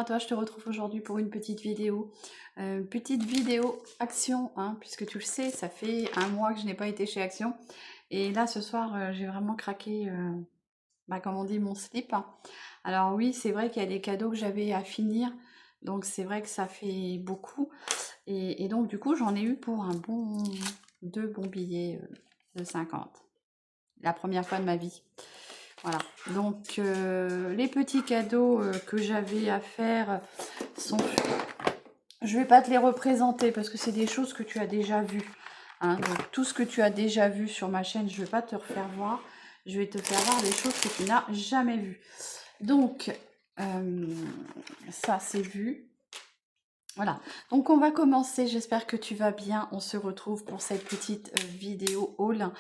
toi, je te retrouve aujourd'hui pour une petite vidéo. Action, hein, puisque tu le sais, ça fait un mois que je n'ai pas été chez Action. Et là, ce soir, j'ai vraiment craqué, comme on dit, mon slip. Alors oui, c'est vrai qu'il y a des cadeaux que j'avais à finir. Donc c'est vrai que ça fait beaucoup. Et donc du coup, j'en ai eu pour deux bons billets de 50. La première fois de ma vie. Voilà, donc les petits cadeaux que j'avais à faire sont... Je vais pas te les représenter parce que c'est des choses que tu as déjà vues. Hein. Donc tout ce que tu as déjà vu sur ma chaîne, je vais pas te refaire voir. Je vais te faire voir des choses que tu n'as jamais vues. Donc, ça c'est vu. Voilà, donc on va commencer, j'espère que tu vas bien, on se retrouve pour cette petite vidéo haul.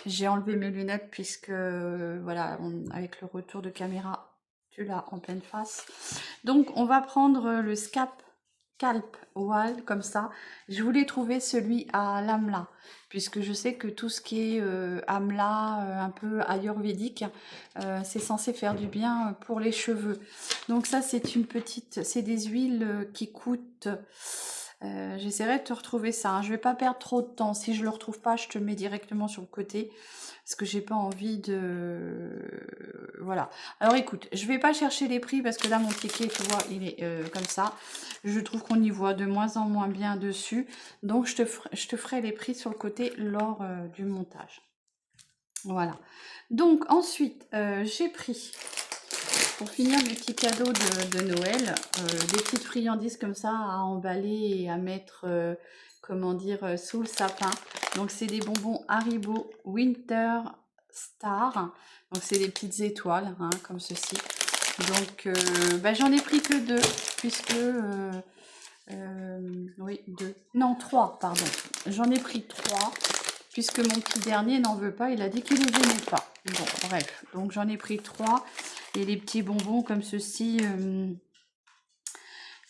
J'ai enlevé mes lunettes puisque, voilà, avec le retour de caméra, tu l'as en pleine face. Donc on va prendre le Scalp Wall comme ça. Je voulais trouver celui à l'amla, puisque je sais que tout ce qui est amla, un peu ayurvédique, c'est censé faire du bien pour les cheveux. Donc ça c'est des huiles qui coûtent... j'essaierai de te retrouver ça. Hein. Je vais pas perdre trop de temps. Si je le retrouve pas, je te le mets directement sur le côté. Parce que j'ai pas envie de... Voilà. Alors écoute, je vais pas chercher les prix parce que là mon ticket, tu vois, il est comme ça. Je trouve qu'on y voit de moins en moins bien dessus. Donc je te ferai les prix sur le côté lors du montage. Voilà. Donc ensuite, j'ai pris, pour finir mes petits cadeaux de Noël, des petites friandises comme ça à emballer et à mettre, comment dire, sous le sapin. Donc c'est des bonbons Haribo Winter Star. Donc c'est des petites étoiles, hein, comme ceci. Donc j'en ai pris que deux, puisque... oui, deux. Non, trois, pardon. J'en ai pris trois, puisque mon petit dernier n'en veut pas. Il a dit qu'il ne les aimait pas. Bon, bref. Donc j'en ai pris trois. Et les petits bonbons comme ceci,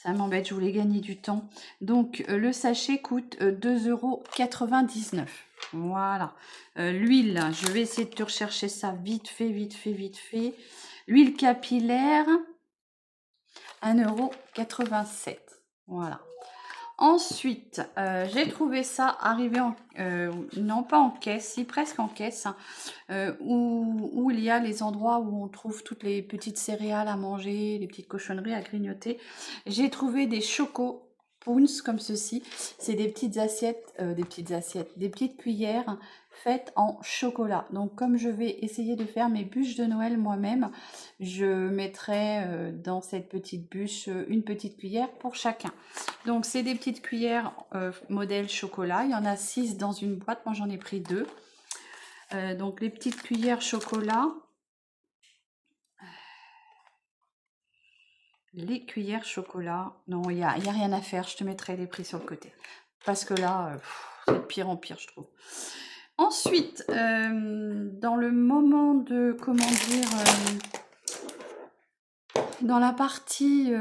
ça m'embête, je voulais gagner du temps. Donc le sachet coûte 2,99 €. Voilà. L'huile, je vais essayer de te rechercher ça vite fait. L'huile capillaire, 1,87 €. Voilà. Ensuite, j'ai trouvé ça arrivé en... non, pas en caisse, si presque en caisse, hein, où il y a les endroits où on trouve toutes les petites céréales à manger, les petites cochonneries à grignoter. J'ai trouvé des choco poons comme ceci. C'est des petites assiettes, des petites cuillères faites en chocolat. Donc comme je vais essayer de faire mes bûches de Noël moi-même, je mettrai dans cette petite bûche une petite cuillère pour chacun. Donc c'est des petites cuillères modèle chocolat. Il y en a 6 dans une boîte. Moi j'en ai pris 2. Donc les petites cuillères chocolat. Les cuillères chocolat. Non, il y a rien à faire. Je te mettrai les prix sur le côté. Parce que là, c'est de pire en pire, je trouve. Ensuite, dans le moment de, comment dire... dans la partie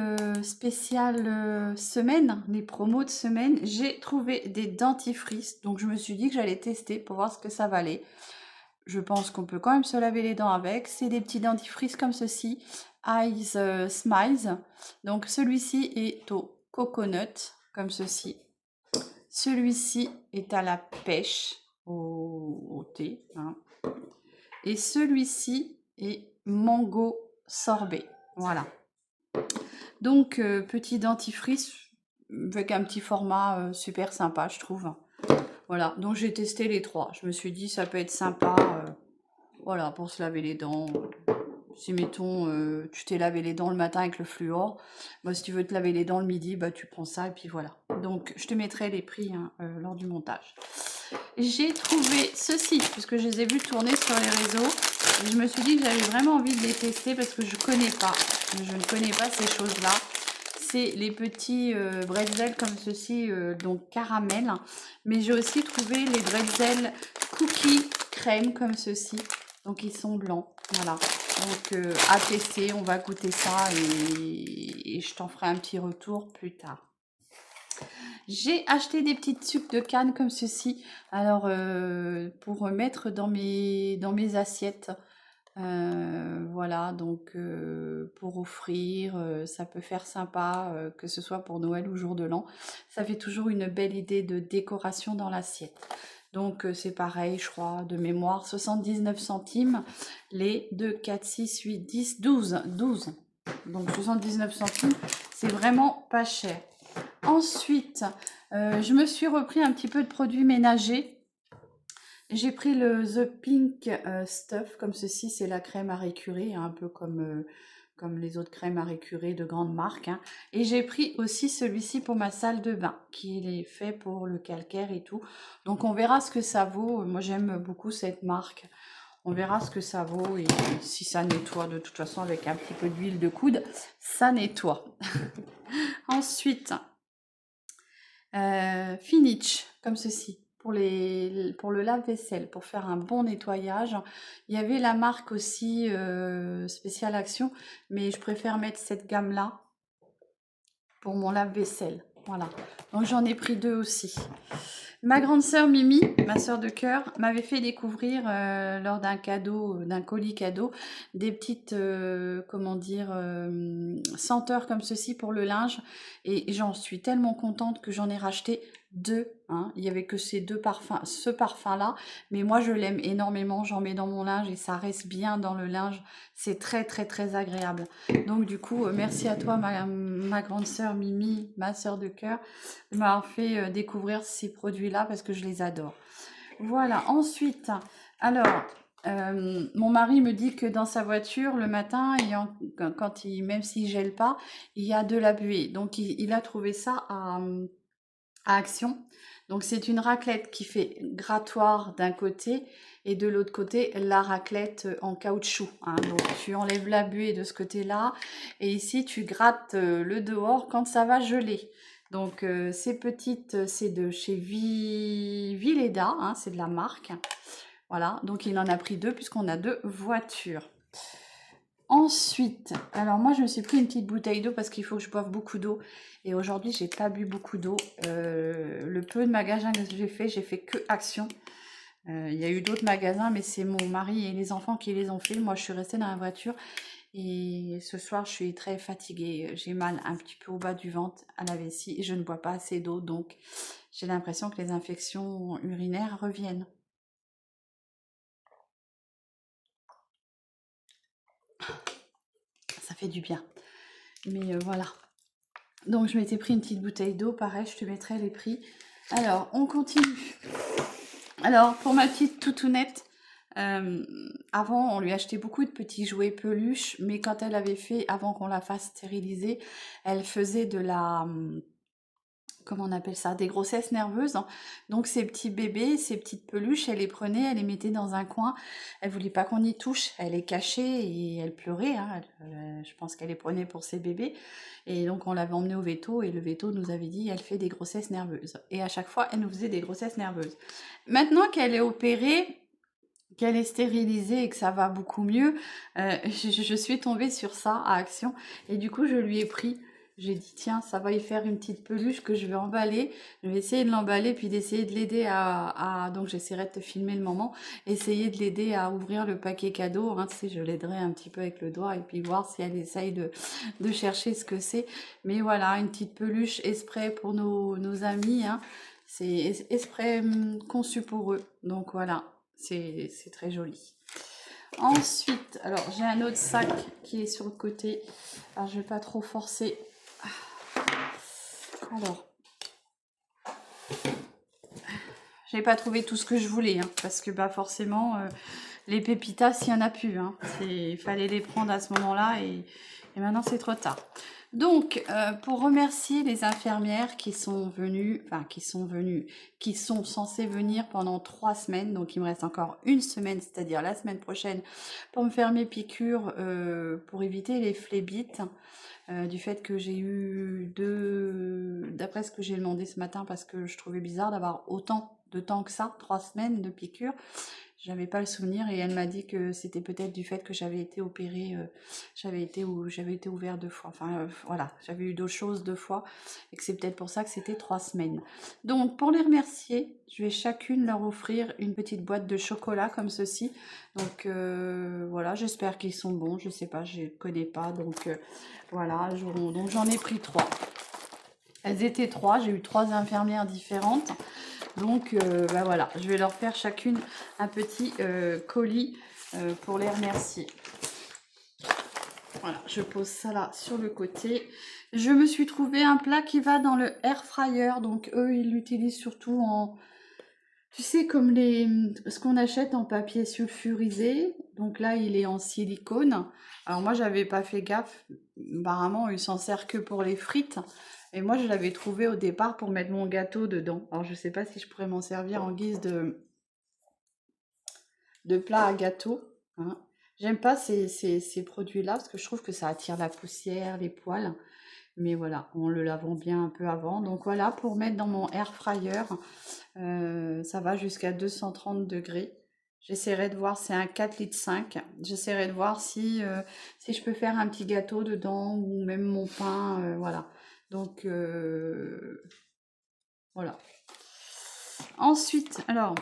spéciale semaine, les promos de semaine, j'ai trouvé des dentifrices. Donc je me suis dit que j'allais tester pour voir ce que ça valait. Je pense qu'on peut quand même se laver les dents avec. C'est des petits dentifrices comme ceci. Eyes Smiles. Donc celui-ci est au coconut, comme ceci. Celui-ci est à la pêche, au thé. Hein. Et celui-ci est mango sorbet. Voilà. Donc, petit dentifrice avec un petit format super sympa, je trouve. Voilà, donc j'ai testé les trois. Je me suis dit, ça peut être sympa, voilà, pour se laver les dents. Si, mettons, tu t'es lavé les dents le matin avec le fluor, bah, si tu veux te laver les dents le midi, bah, tu prends ça et puis voilà. Donc, je te mettrai les prix hein, lors du montage. J'ai trouvé ceci, puisque je les ai vus tourner sur les réseaux. Et je me suis dit que j'avais vraiment envie de les tester parce que je ne connais pas ces choses-là. C'est les petits bretzels comme ceci, donc caramel. Mais j'ai aussi trouvé les bretzels cookies crème comme ceci. Donc ils sont blancs, voilà. Donc à tester, on va goûter ça et je t'en ferai un petit retour plus tard. J'ai acheté des petites sucres de canne comme ceci, alors pour mettre dans mes assiettes. Voilà, donc pour offrir, ça peut faire sympa, que ce soit pour Noël ou jour de l'an. Ça fait toujours une belle idée de décoration dans l'assiette. Donc c'est pareil, je crois, de mémoire, 79 centimes, les 2, 4, 6, 8, 10, 12, 12. Donc 79 centimes, c'est vraiment pas cher. Ensuite, je me suis repris un petit peu de produits ménagers. J'ai pris le The Pink Stuff, comme ceci, c'est la crème à récurer, hein, un peu comme les autres crèmes à récurer de grandes marques, hein. Et j'ai pris aussi celui-ci pour ma salle de bain, qui est fait pour le calcaire et tout. Donc on verra ce que ça vaut. Moi j'aime beaucoup cette marque. On verra ce que ça vaut et si ça nettoie. De toute façon, avec un petit peu d'huile de coude, ça nettoie. Ensuite, Finich, comme ceci, pour le lave-vaisselle, pour faire un bon nettoyage. Il y avait la marque aussi Spécial Action, mais je préfère mettre cette gamme-là pour mon lave-vaisselle. Voilà, donc j'en ai pris 2 aussi. Ma grande sœur Mimi, ma sœur de cœur, m'avait fait découvrir lors d'un cadeau, d'un colis cadeau, des petites, comment dire, senteurs comme ceci pour le linge. Et j'en suis tellement contente que j'en ai racheté 2. Hein. Il n'y avait que ces 2 parfums, ce parfum-là. Mais moi, je l'aime énormément. J'en mets dans mon linge et ça reste bien dans le linge. C'est très, très, très agréable. Donc, du coup, merci à toi, ma grande sœur Mimi, ma sœur de cœur, de m'avoir fait découvrir ces produits-là parce que je les adore. Voilà, ensuite, alors, mon mari me dit que dans sa voiture, le matin, même s'il gèle pas, il y a de la buée. Donc, il a trouvé ça à Action. Donc, c'est une raclette qui fait grattoir d'un côté et de l'autre côté, la raclette en caoutchouc. Hein. Donc, tu enlèves la buée de ce côté-là et ici, tu grattes le dehors quand ça va geler. Donc, ces petites, c'est de chez Vileda, hein, c'est de la marque. Voilà, donc il en a pris 2 puisqu'on a 2 voitures. Ensuite, alors moi je me suis pris une petite bouteille d'eau parce qu'il faut que je boive beaucoup d'eau. Et aujourd'hui, j'ai pas bu beaucoup d'eau. Le peu de magasins que j'ai fait que Action. Il y a eu d'autres magasins, mais c'est mon mari et les enfants qui les ont fait. Moi, je suis restée dans la voiture. Et ce soir, je suis très fatiguée. J'ai mal un petit peu au bas du ventre, à la vessie. Et je ne bois pas assez d'eau. Donc, j'ai l'impression que les infections urinaires reviennent. Ça fait du bien. Mais voilà. Donc, je m'étais pris une petite bouteille d'eau. Pareil, je te mettrai les prix. Alors, on continue. Alors, pour ma petite toutounette, avant, on lui achetait beaucoup de petits jouets peluches, mais quand elle avait fait, avant qu'on la fasse stériliser, elle faisait de la, comment on appelle ça, des grossesses nerveuses. Donc ces petits bébés, ces petites peluches, elle les prenait, elle les mettait dans un coin. Elle voulait pas qu'on y touche. Elle les cachait et elle pleurait. Hein. Je pense qu'elle les prenait pour ses bébés. Et donc on l'avait emmenée au veto et le veto nous avait dit elle fait des grossesses nerveuses. Et à chaque fois, elle nous faisait des grossesses nerveuses. Maintenant qu'elle est opérée, qu'elle est stérilisée et que ça va beaucoup mieux, je suis tombée sur ça à Action. Et du coup, je lui ai pris. J'ai dit, tiens, ça va y faire une petite peluche que je vais emballer. Je vais essayer de l'emballer, puis d'essayer de l'aider Donc, j'essaierai de te filmer le moment. Essayer de l'aider à ouvrir le paquet cadeau. Hein, tu sais, je l'aiderai un petit peu avec le doigt et puis voir si elle essaye de chercher ce que c'est. Mais voilà, une petite peluche exprès pour nos amis. Hein. C'est exprès conçu pour eux. Donc, voilà. C'est très joli. Ensuite, alors j'ai un autre sac qui est sur le côté. Alors je vais pas trop forcer. Alors, j'ai pas trouvé tout ce que je voulais, hein, parce que bah forcément les pépitas, il y en a plus. Hein. Il fallait les prendre à ce moment-là et maintenant c'est trop tard. Donc, pour remercier les infirmières qui sont venues, qui sont censées venir pendant 3 semaines, donc il me reste encore une semaine, c'est-à-dire la semaine prochaine, pour me faire mes piqûres, pour éviter les phlébites, du fait que j'ai eu d'après ce que j'ai demandé ce matin, parce que je trouvais bizarre d'avoir autant de temps que ça, 3 semaines de piqûres. J'avais pas le souvenir et elle m'a dit que c'était peut-être du fait que j'avais été opérée, j'avais été ouverte 2 fois. Enfin, voilà, j'avais eu d'autres choses 2 fois et que c'est peut-être pour ça que c'était 3 semaines. Donc pour les remercier, je vais chacune leur offrir une petite boîte de chocolat comme ceci. Donc voilà, j'espère qu'ils sont bons. Je sais pas, je les connais pas. Donc voilà, donc j'en ai pris 3. Elles étaient 3, j'ai eu 3 infirmières différentes. Donc bah voilà, je vais leur faire chacune un petit colis pour les remercier. Voilà, je pose ça là sur le côté. Je me suis trouvé un plat qui va dans le air fryer. Donc eux, ils l'utilisent surtout en... Tu sais, comme ce qu'on achète en papier sulfurisé. Donc là, il est en silicone. Alors moi, j'avais pas fait gaffe. Apparemment, il s'en sert que pour les frites. Et moi, je l'avais trouvé au départ pour mettre mon gâteau dedans. Alors, je sais pas si je pourrais m'en servir en guise de plat à gâteau. Hein. J'aime pas ces produits-là parce que je trouve que ça attire la poussière, les poils. Mais voilà, en le lavant bien un peu avant. Donc voilà, pour mettre dans mon air fryer, ça va jusqu'à 230 degrés. J'essaierai de voir, c'est un 4,5 litres. J'essaierai de voir si je peux faire un petit gâteau dedans ou même mon pain, voilà. Donc voilà. Ensuite, alors,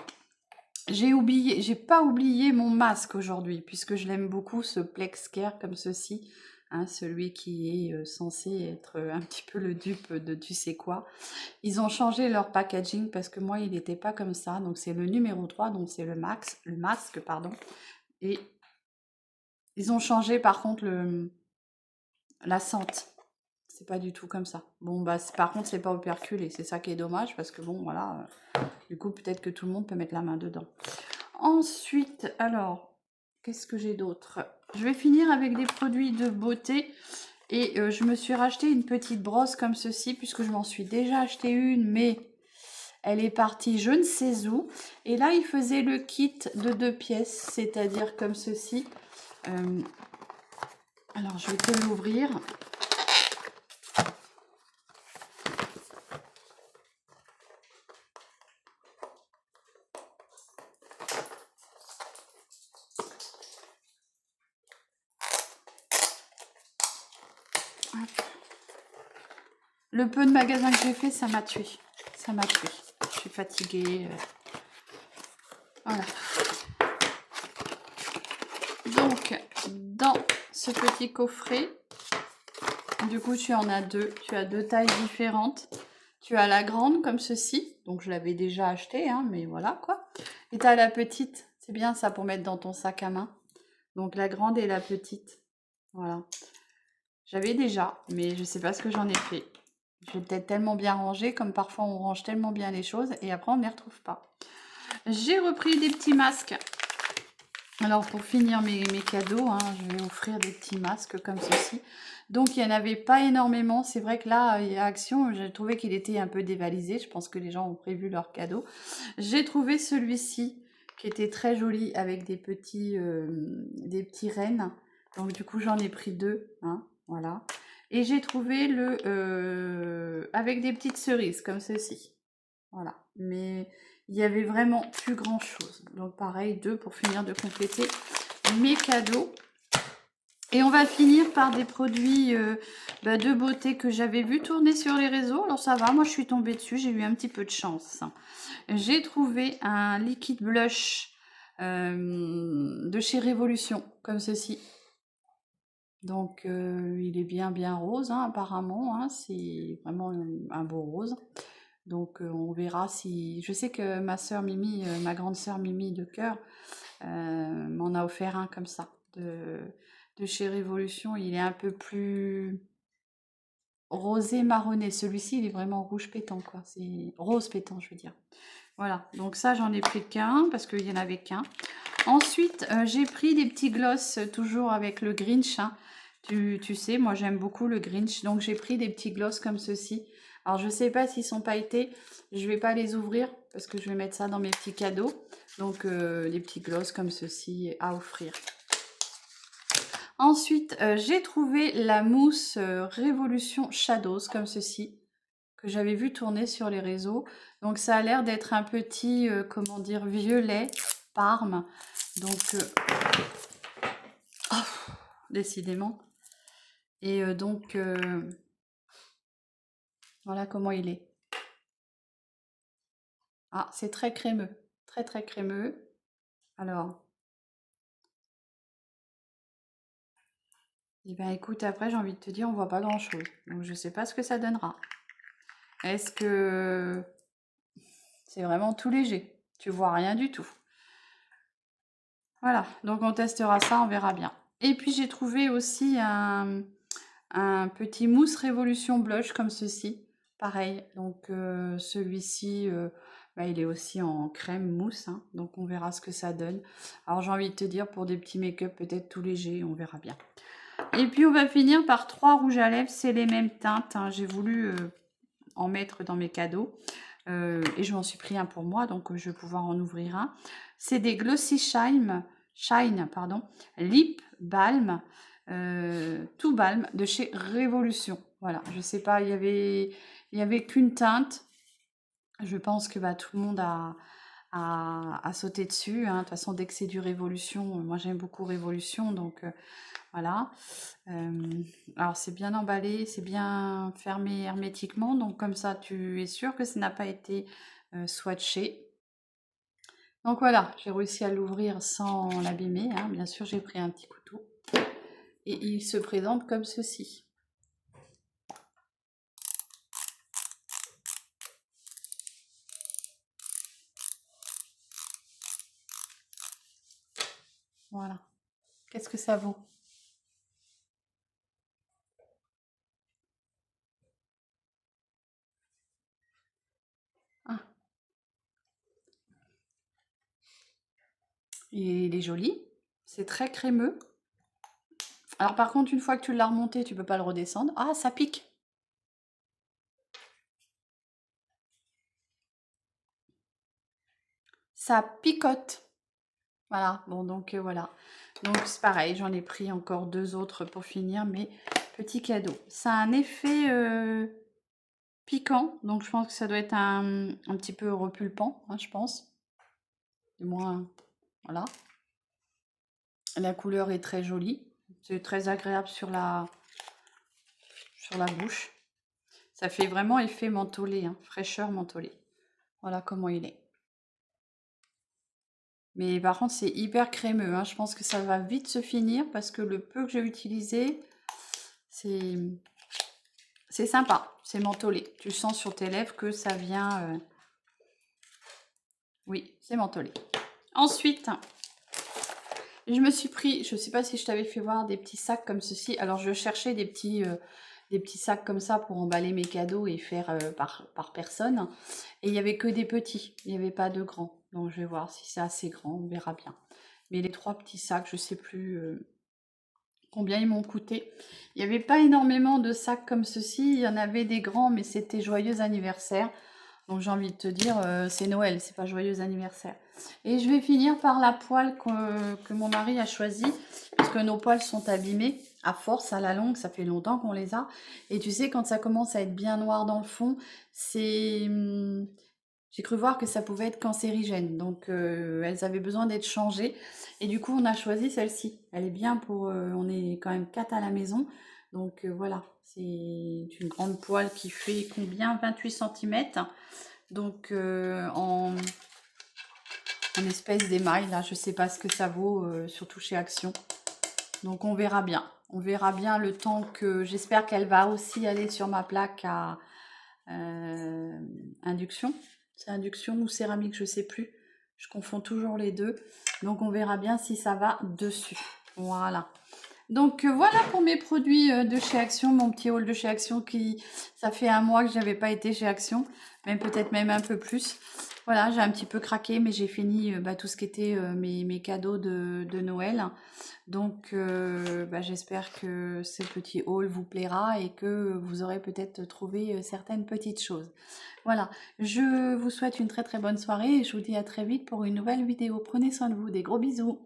j'ai pas oublié mon masque aujourd'hui, puisque je l'aime beaucoup, ce PlexCare comme ceci, hein, celui qui est censé être un petit peu le dupe de tu sais quoi. Ils ont changé leur packaging parce que moi, il n'était pas comme ça. Donc, c'est le numéro 3, donc c'est le masque, pardon. Et ils ont changé par contre la sente. C'est pas du tout comme ça. Bon, bah, par contre, c'est pas operculé. C'est ça qui est dommage parce que bon, voilà. Du coup, peut-être que tout le monde peut mettre la main dedans. Ensuite, alors, qu'est-ce que j'ai d'autre? Je vais finir avec des produits de beauté. Et je me suis racheté une petite brosse comme ceci, puisque je m'en suis déjà acheté une, mais elle est partie je ne sais où. Et là, il faisait le kit de 2 pièces, c'est-à-dire comme ceci. Alors, je vais te l'ouvrir. Le peu de magasins que j'ai fait, ça m'a tué. Ça m'a tué. Je suis fatiguée. Voilà. Donc, dans ce petit coffret, du coup, tu en as 2. Tu as 2 tailles différentes. Tu as la grande comme ceci. Donc, je l'avais déjà acheté, hein, mais voilà quoi. Et tu as la petite. C'est bien ça pour mettre dans ton sac à main. Donc, la grande et la petite. Voilà. J'avais déjà, mais je sais pas ce que j'en ai fait. Je vais peut-être tellement bien ranger, comme parfois on range tellement bien les choses, et après on ne les retrouve pas. J'ai repris des petits masques. Alors pour finir mes cadeaux, hein, je vais offrir des petits masques comme ceci. Donc il n'y en avait pas énormément. C'est vrai que là, il y a Action, j'ai trouvé qu'il était un peu dévalisé. Je pense que les gens ont prévu leurs cadeaux. J'ai trouvé celui-ci qui était très joli avec des petits rennes. Donc du coup j'en ai pris 2. Hein, voilà. Et j'ai trouvé avec des petites cerises comme ceci. Voilà. Mais il y avait vraiment plus grand chose. Donc pareil, 2 pour finir de compléter mes cadeaux. Et on va finir par des produits de beauté que j'avais vu tourner sur les réseaux. Alors ça va, moi je suis tombée dessus, j'ai eu un petit peu de chance. J'ai trouvé un liquide blush de chez Révolution, comme ceci. Donc il est bien rose, hein, apparemment. Hein, c'est vraiment un beau rose. Donc on verra si... Je sais que ma soeur Mimi, ma grande soeur Mimi de cœur, m'en a offert un comme ça, de chez Révolution. Il est un peu plus rosé marronné. Celui-ci, il est vraiment rouge pétant, quoi. C'est rose pétant, je veux dire. Voilà, donc ça, j'en ai pris qu'un, parce qu'il n'y en avait qu'un. Ensuite, j'ai pris des petits gloss, toujours avec le Grinch. Hein. Tu sais, moi, j'aime beaucoup le Grinch. Donc, j'ai pris des petits gloss comme ceci. Alors, je ne sais pas s'ils sont pailletés. Je ne vais pas les ouvrir, parce que je vais mettre ça dans mes petits cadeaux. Donc, des petits gloss comme ceci à offrir. Ensuite, j'ai trouvé la mousse Révolution Shadows, comme ceci, que j'avais vu tourner sur les réseaux. Donc ça a l'air d'être un petit, comment dire, violet. Parme. Donc, oh, décidément. Et donc, voilà comment il est. Ah, c'est très crémeux. Très, très crémeux. Alors, eh bien, écoute, après, j'ai envie de te dire, on voit pas grand-chose. Donc, je sais pas ce que ça donnera. Est-ce que c'est vraiment tout léger? Tu vois rien du tout. Voilà, donc on testera ça, on verra bien. Et puis, j'ai trouvé aussi un petit mousse Révolution Blush comme ceci. Pareil, donc celui-ci, bah, il est aussi en crème mousse, hein, donc on verra ce que ça donne. Alors j'ai envie de te dire, pour des petits make-up peut-être tout léger, on verra bien. Et puis on va finir par 3 rouges à lèvres, c'est les mêmes teintes, hein. J'ai voulu en mettre dans mes cadeaux. Et je m'en suis pris un pour moi, donc je vais pouvoir en ouvrir un. C'est des Glossy Shine pardon, Lip Balm, tout balm de chez Révolution. Voilà, je sais pas, il y avait qu'une teinte. Je pense que bah, tout le monde a sauté dessus, hein. De toute façon, dès que c'est du Révolution, moi j'aime beaucoup Révolution, donc voilà. Alors c'est bien emballé, c'est bien fermé hermétiquement, donc comme ça tu es sûr que ça n'a pas été swatché. Donc voilà, j'ai réussi à l'ouvrir sans l'abîmer, hein. Bien sûr j'ai pris un petit couteau. Et il se présente comme ceci. Voilà. Qu'est-ce que ça vaut? Ah, il est joli. C'est très crémeux. Alors par contre, une fois que tu l'as remonté, tu peux pas le redescendre. Ah, ça pique. Ça picote. Voilà, bon donc voilà. Donc c'est pareil, j'en ai pris encore 2 autres pour finir mes petits cadeaux. Ça a un effet piquant, donc je pense que ça doit être un petit peu repulpant, hein, je pense. Du moins, voilà. La couleur est très jolie. C'est très agréable sur la bouche. Ça fait vraiment effet mentholé, hein, fraîcheur mentholée. Voilà comment il est. Mais par contre, c'est hyper crémeux, hein. Je pense que ça va vite se finir parce que le peu que j'ai utilisé, c'est sympa, c'est mentholé. Tu sens sur tes lèvres que ça vient... Oui, c'est mentholé. Ensuite, je me suis pris, je ne sais pas si je t'avais fait voir des petits sacs comme ceci. Alors, je cherchais des petits sacs comme ça pour emballer mes cadeaux et faire par personne. Et il n'y avait que des petits, il n'y avait pas de grands. Donc, je vais voir si c'est assez grand, on verra bien. Mais les 3 petits sacs, je ne sais plus combien ils m'ont coûté. Il n'y avait pas énormément de sacs comme ceci. Il y en avait des grands, mais c'était joyeux anniversaire. Donc j'ai envie de te dire, c'est Noël, c'est pas joyeux anniversaire. Et je vais finir par la poêle que mon mari a choisie, parce que nos poêles sont abîmées, à force, à la longue, ça fait longtemps qu'on les a. Et tu sais, quand ça commence à être bien noir dans le fond, c'est... J'ai cru voir que ça pouvait être cancérigène, donc elles avaient besoin d'être changées. Et du coup, on a choisi celle-ci. Elle est bien pour... on est quand même 4 à la maison, donc voilà. C'est une grande poêle qui fait combien? 28 cm. Donc en espèce d'émail, là, je sais pas ce que ça vaut, surtout chez Action. Donc on verra bien. On verra bien le temps que... J'espère qu'elle va aussi aller sur ma plaque à induction. C'est induction ou céramique, je sais plus. Je confonds toujours les deux. Donc on verra bien si ça va dessus. Voilà. Donc voilà pour mes produits de chez Action, mon petit haul de chez Action qui, ça fait un mois que j'avais pas été chez Action, même peut-être même un peu plus. Voilà, j'ai un petit peu craqué, mais j'ai fini tout ce qui était mes cadeaux de Noël. Donc j'espère que ce petit haul vous plaira et que vous aurez peut-être trouvé certaines petites choses. Voilà, je vous souhaite une très très bonne soirée et je vous dis à très vite pour une nouvelle vidéo. Prenez soin de vous, des gros bisous.